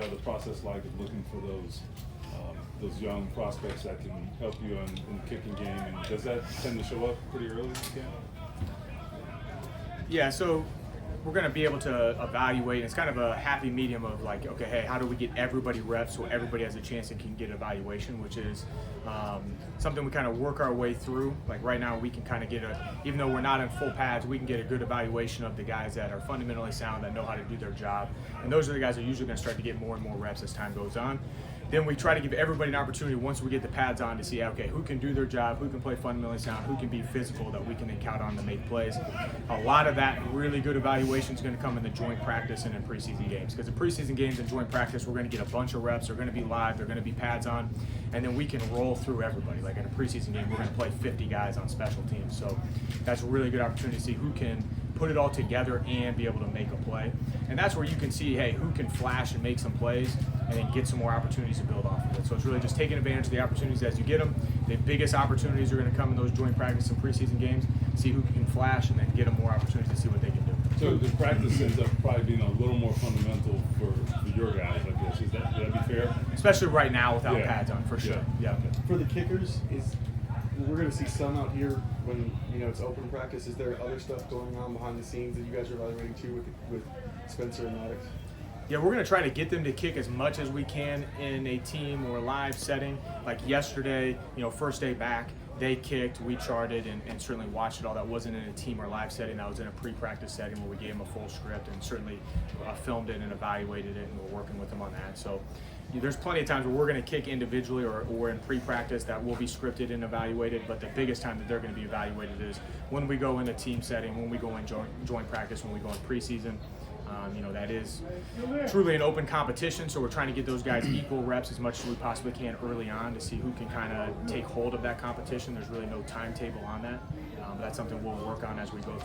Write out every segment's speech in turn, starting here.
the process like of looking for those young prospects that can help you in the kicking game? And does that tend to show up pretty early in the camp? Yeah, so we're going to be able to evaluate. It's kind of a happy medium of like, okay, hey, how do we get everybody reps so everybody has a chance and can get evaluation, which is something we kind of work our way through. Like right now we can kind of get even though we're not in full pads, we can get a good evaluation of the guys that are fundamentally sound, that know how to do their job. And those are the guys that are usually going to start to get more and more reps as time goes on. Then we try to give everybody an opportunity once we get the pads on to see, okay, who can do their job, who can play fundamentally sound, who can be physical that we can then count on to make plays. A lot of that really good evaluation is going to come in the joint practice and in preseason games. Because in preseason games and joint practice, we're going to get a bunch of reps. They're going to be live. They're going to be pads on. And then we can roll through everybody. Like in a preseason game, we're going to play 50 guys on special teams. So that's a really good opportunity to see who can put it all together and be able to make a play. And that's where you can see, hey, who can flash and make some plays and then get some more opportunities to build off of it. So it's really just taking advantage of the opportunities as you get them. The biggest opportunities are going to come in those joint practice and preseason games. See who can flash and then get them more opportunities to see what they can do. So the practice ends up probably being a little more fundamental for your guys, I guess. Would that be fair? Especially right now without pads on, for sure. Yeah. For the kickers, we're going to see some out here when it's open practice. Is there other stuff going on behind the scenes that you guys are evaluating too with Spencer and Maddux? Yeah, we're going to try to get them to kick as much as we can in a team or live setting. Like yesterday, first day back, they kicked, we charted, and certainly watched it all. That wasn't in a team or live setting. That was in a pre-practice setting where we gave them a full script and certainly filmed it and evaluated it, and we're working with them on that. So there's plenty of times where we're going to kick individually or in pre-practice that will be scripted and evaluated, but the biggest time that they're going to be evaluated is when we go in a team setting, when we go in joint practice, when we go in preseason. That is truly an open competition, so we're trying to get those guys equal reps as much as we possibly can early on to see who can kind of take hold of that competition. There's really no timetable on that. But that's something we'll work on as we go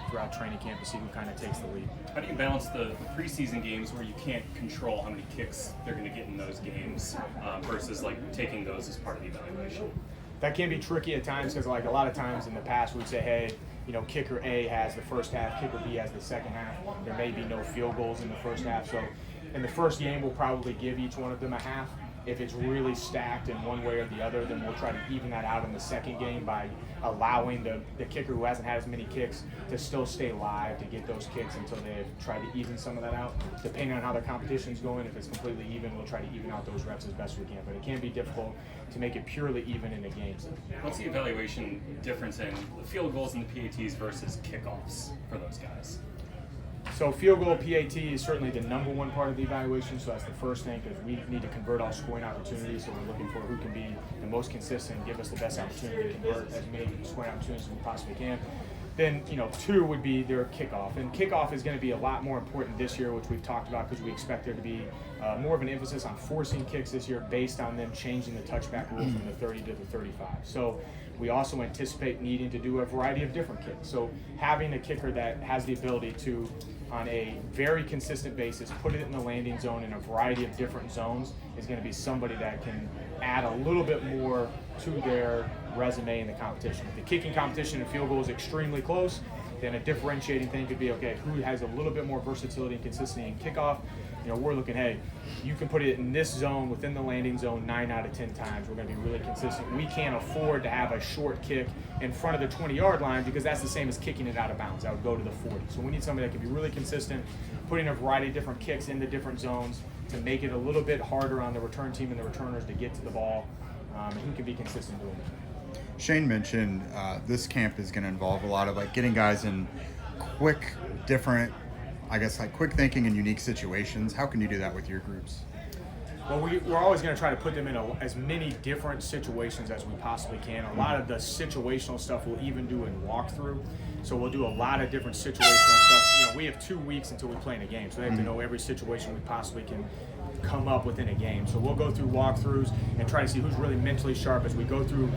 throughout training camp to see who kind of takes the lead. How do you balance the preseason games where you can't control how many kicks they're going to get in those games versus like taking those as part of the evaluation? That can be tricky at times because like a lot of times in the past we'd say, hey, kicker A has the first half, kicker B has the second half. There may be no field goals in the first half. So in the first game, we'll probably give each one of them a half. If it's really stacked in one way or the other, then we'll try to even that out in the second game by allowing the kicker who hasn't had as many kicks to still stay live to get those kicks until they've tried to even some of that out. Depending on how their competition's going, if it's completely even, we'll try to even out those reps as best we can. But it can be difficult to make it purely even in the games. What's the evaluation difference in the field goals and the PATs versus kickoffs for those guys? So field goal PAT is certainly the number one part of the evaluation, so that's the first thing because we need to convert all scoring opportunities, so we're looking for who can be the most consistent and give us the best opportunity to convert as many scoring opportunities as we possibly can. Then, two would be their kickoff. And kickoff is going to be a lot more important this year, which we've talked about because we expect there to be more of an emphasis on forcing kicks this year based on them changing the touchback rule from the 30 to the 35. So we also anticipate needing to do a variety of different kicks. So having a kicker that has the ability to, on a very consistent basis, put it in the landing zone in a variety of different zones is going to be somebody that can add a little bit more to their resume in the competition. If the kicking competition and field goal is extremely close, then a differentiating thing could be, okay, who has a little bit more versatility and consistency in kickoff? We're looking, hey, you can put it in this zone within the landing zone 9 out of 10 times. We're going to be really consistent. We can't afford to have a short kick in front of the 20-yard line because that's the same as kicking it out of bounds. That would go to the 40. So we need somebody that can be really consistent, putting a variety of different kicks into different zones to make it a little bit harder on the return team and the returners to get to the ball, and who can be consistent doing it. Shane mentioned this camp is going to involve a lot of getting guys in quick, different, quick thinking and unique situations. How can you do that with your groups? Well, we're always going to try to put them in as many different situations as we possibly can. A lot of the situational stuff we'll even do in walkthrough. So we'll do a lot of different situational stuff. We have 2 weeks until we play in a game, so they have to know every situation we possibly can come up within a game. So we'll go through walkthroughs and try to see who's really mentally sharp as we go through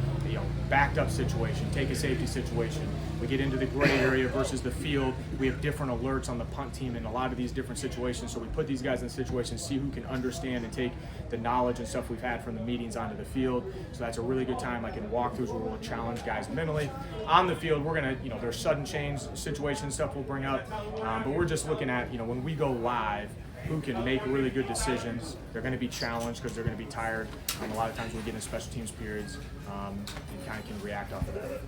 backed up situation, take a safety situation. We get into the gray area versus the field. We have different alerts on the punt team in a lot of these different situations. So we put these guys in situations, see who can understand and take the knowledge and stuff we've had from the meetings onto the field. So that's a really good time, like in walkthroughs where we'll challenge guys mentally. On the field, we're going to, there's sudden change situation stuff we'll bring up. But we're just looking at, when we go live, who can make really good decisions. They're going to be challenged because they're going to be tired. A lot of times we get in special teams periods and kind of can react off of that.